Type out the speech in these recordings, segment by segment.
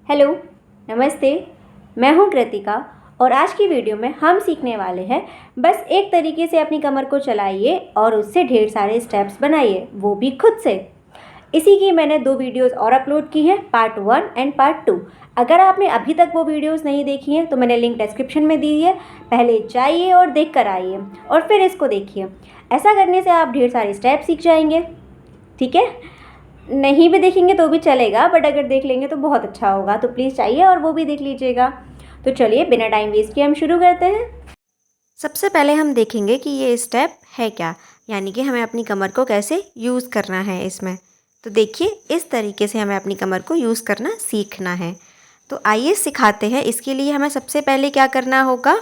Hello, नमस्ते। मैं हूं कृतिका और आज की वीडियो में हम सीखने वाले हैं बस एक तरीके से अपनी कमर को चलाइए और उससे ढेर सारे स्टेप्स बनाइए, वो भी खुद से। इसी की मैंने 2 वीडियोस और अपलोड की हैं, पार्ट 1 एंड पार्ट 2। अगर आपने अभी तक वो वीडियोस नहीं देखी हैं तो मैंने लिंक डिस्क्रिप्शन में दी है, पहले जाइए और देख कर आइए और फिर इसको देखिए। ऐसा करने से आप ढेर सारे स्टेप सीख जाएंगे। ठीक है, नहीं भी देखेंगे तो भी चलेगा, बट अगर देख लेंगे तो बहुत अच्छा होगा, तो प्लीज़ चाहिए और वो भी देख लीजिएगा। तो चलिए बिना टाइम वेस्ट किए हम शुरू करते हैं। सबसे पहले हम देखेंगे कि ये स्टेप है क्या, यानी कि हमें अपनी कमर को कैसे यूज़ करना है इसमें। तो देखिए, इस तरीके से हमें अपनी कमर को यूज़ करना सीखना है। तो आइए सिखाते हैं। इसके लिए हमें सबसे पहले क्या करना होगा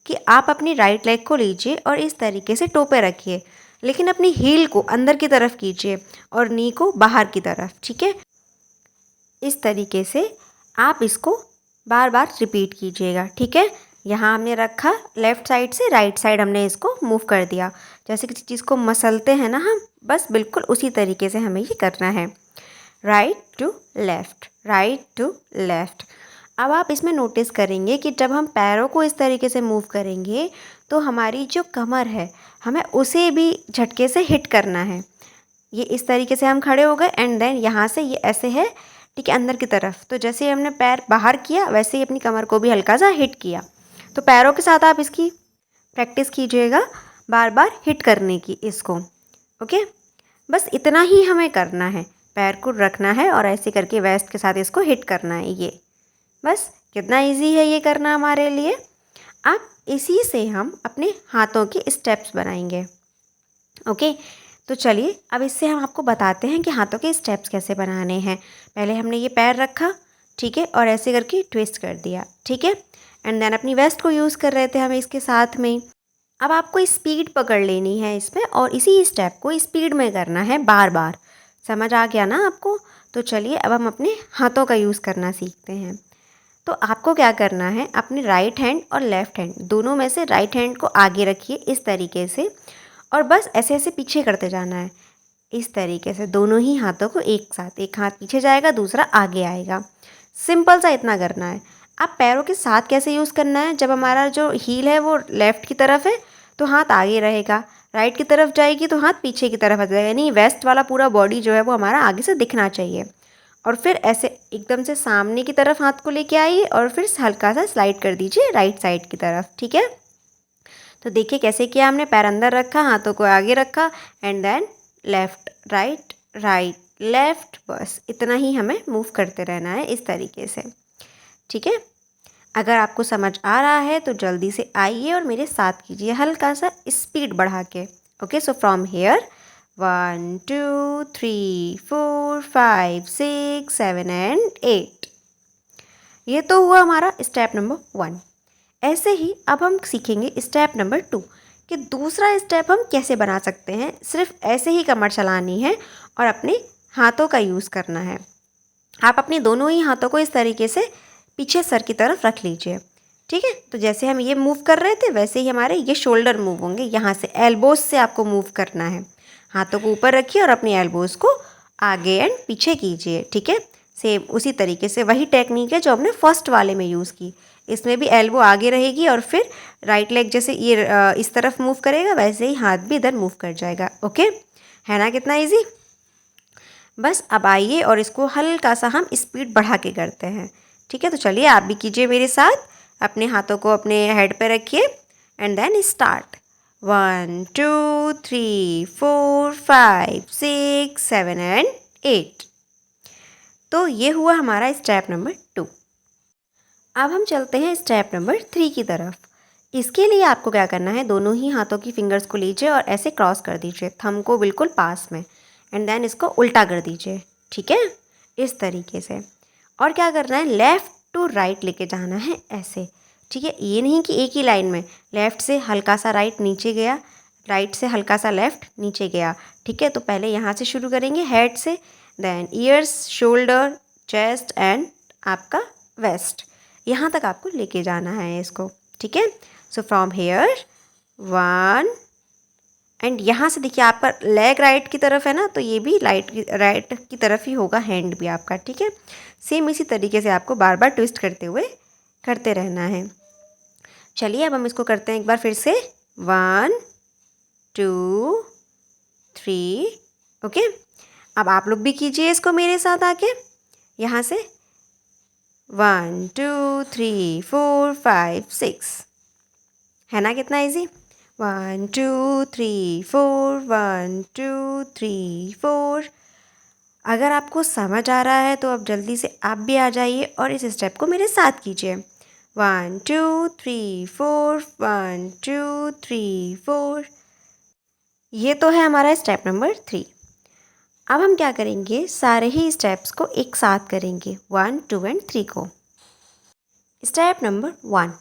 कि आप अपनी राइट लेग को लीजिए और इस तरीके से टो पे रखिए, लेकिन अपनी हील को अंदर की तरफ कीजिए और नी को बाहर की तरफ। ठीक है, इस तरीके से आप इसको बार बार रिपीट कीजिएगा। ठीक है, यहाँ हमने रखा, लेफ़्ट साइड से राइट साइड हमने इसको मूव कर दिया। जैसे किसी चीज़ को मसलते हैं ना हम, बस बिल्कुल उसी तरीके से हमें ये करना है। Right to left, right to left. अब आप इसमें नोटिस करेंगे कि जब हम पैरों को इस तरीके से मूव करेंगे तो हमारी जो कमर है, हमें उसे भी झटके से हिट करना है। ये इस तरीके से हम खड़े हो गए एंड देन यहाँ से ये ऐसे है, ठीक है, अंदर की तरफ। तो जैसे ही हमने पैर बाहर किया वैसे ही अपनी कमर को भी हल्का सा हिट किया। तो पैरों के साथ आप इसकी प्रैक्टिस कीजिएगा, बार बार हिट करने की इसको। ओके, बस इतना ही हमें करना है। पैर को रखना है और ऐसे करके वेस्ट के साथ इसको हिट करना है। ये बस कितना इजी है ये करना हमारे लिए। अब इसी से हम अपने हाथों के स्टेप्स बनाएंगे। ओके, तो चलिए अब इससे हम आपको बताते हैं कि हाथों के स्टेप्स कैसे बनाने हैं। पहले हमने ये पैर रखा, ठीक है, और ऐसे करके ट्विस्ट कर दिया। ठीक है, एंड देन अपनी वेस्ट को यूज़ कर रहे थे हम इसके साथ में। अब आपको स्पीड पकड़ लेनी है इसमें और इसी स्टेप को स्पीड में करना है बार बार। समझ आ गया ना आपको? तो चलिए अब हम अपने हाथों का यूज़ करना सीखते हैं। तो आपको क्या करना है, अपने राइट हैंड और लेफ़्ट हैंड दोनों में से राइट हैंड को आगे रखिए इस तरीके से और बस ऐसे ऐसे पीछे करते जाना है। इस तरीके से दोनों ही हाथों को एक साथ, एक हाथ पीछे जाएगा दूसरा आगे आएगा। सिंपल सा इतना करना है। आप पैरों के साथ कैसे यूज़ करना है, जब हमारा जो हील है वो लेफ़्ट की तरफ है तो हाथ आगे रहेगा, राइट की तरफ जाएगी तो हाथ पीछे की तरफ आ जाएगा, यानी वेस्ट वाला पूरा बॉडी जो है वो हमारा आगे से दिखना चाहिए। और फिर ऐसे एकदम से सामने की तरफ हाथ को लेके आइए और फिर हल्का सा स्लाइड कर दीजिए राइट साइड की तरफ। ठीक है, तो देखिए कैसे किया हमने। पैर अंदर रखा, हाथों को आगे रखा and then left right right left, बस इतना ही हमें मूव करते रहना है इस तरीके से। ठीक है, अगर आपको समझ आ रहा है तो जल्दी से आइए और मेरे साथ कीजिए हल्का सा स्पीड बढ़ा के। Okay, so from here 1 2 3 4 5 6 7 and 8। ये तो हुआ हमारा स्टेप नंबर 1। ऐसे ही अब हम सीखेंगे स्टेप नंबर 2 कि दूसरा स्टेप हम कैसे बना सकते हैं। सिर्फ ऐसे ही कमर चलानी है और अपने हाथों का यूज़ करना है। आप अपने दोनों ही हाथों को इस तरीके से पीछे सर की तरफ रख लीजिए। ठीक है, तो जैसे हम ये मूव कर रहे थे वैसे ही हमारे ये शोल्डर मूव होंगे। यहाँ से एल्बोज से आपको मूव करना है। हाथों को ऊपर रखिए और अपनी एल्बोज को आगे एंड पीछे कीजिए। ठीक है, सेम उसी तरीके से वही टेक्निक है जो हमने फर्स्ट वाले में यूज़ की। इसमें भी एल्बो आगे रहेगी और फिर राइट लेग जैसे ये इस तरफ मूव करेगा वैसे ही हाथ भी इधर मूव कर जाएगा। ओके, है ना कितना ईजी। बस अब आइए और इसको हल्का सा हम स्पीड बढ़ा के करते हैं। ठीक है, तो चलिए आप भी कीजिए मेरे साथ। अपने हाथों को अपने हेड पे रखिए एंड देन स्टार्ट। 1 2 3 4 5 6 7 एंड 8। तो ये हुआ हमारा स्टेप नंबर 2। अब हम चलते हैं स्टेप नंबर 3 की तरफ। इसके लिए आपको क्या करना है, दोनों ही हाथों की फिंगर्स को लीजिए और ऐसे क्रॉस कर दीजिए, थंब को बिल्कुल पास में, एंड देन इसको उल्टा कर दीजिए। ठीक है, इस तरीके से। और क्या करना है, लेफ़्ट टू राइट लेके जाना है ऐसे। ठीक है, ये नहीं कि एक ही लाइन में, लेफ़्ट से हल्का सा राइट नीचे गया, राइट से हल्का सा लेफ़्ट नीचे गया। ठीक है, तो पहले यहाँ से शुरू करेंगे हेड से, then ears, shoulder, chest and आपका वेस्ट, यहाँ तक आपको लेके जाना है इसको। ठीक है, सो फ्रॉम हेयर 1 एंड यहाँ से देखिए आपका लेग राइट की तरफ है ना, तो ये भी राइट की तरफ ही होगा हैंड भी आपका, ठीक है। सेम इसी तरीके से आपको बार बार ट्विस्ट करते हुए करते रहना है। चलिए अब हम इसको करते हैं एक बार फिर से। 1 2 3। ओके, अब आप लोग भी कीजिए इसको मेरे साथ आके यहाँ से। 1 2 3 4 5 6, है ना कितना इजी। 1 2 3 4 1 2 3 4। अगर आपको समझ आ रहा है तो अब जल्दी से आप भी आ जाइए और इस स्टेप को मेरे साथ कीजिए। 1 2 3 4 1 2 3 4। ये तो है हमारा स्टेप नंबर 3। अब हम क्या करेंगे, सारे ही स्टेप्स को एक साथ करेंगे 1 2 एंड 3 को। Step number 1,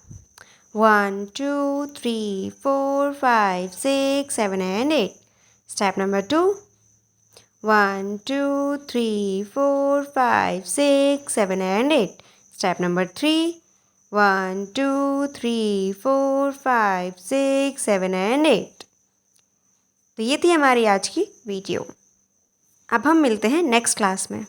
1 2 3 4 5 6 7 and 8। Step number 2, 1 2 3 4 5 6 7 and 8। Step number 3, 1 2 3 4 5 6 7 and 8। तो ये थी हमारी आज की वीडियो। अब हम मिलते हैं नेक्स्ट क्लास में।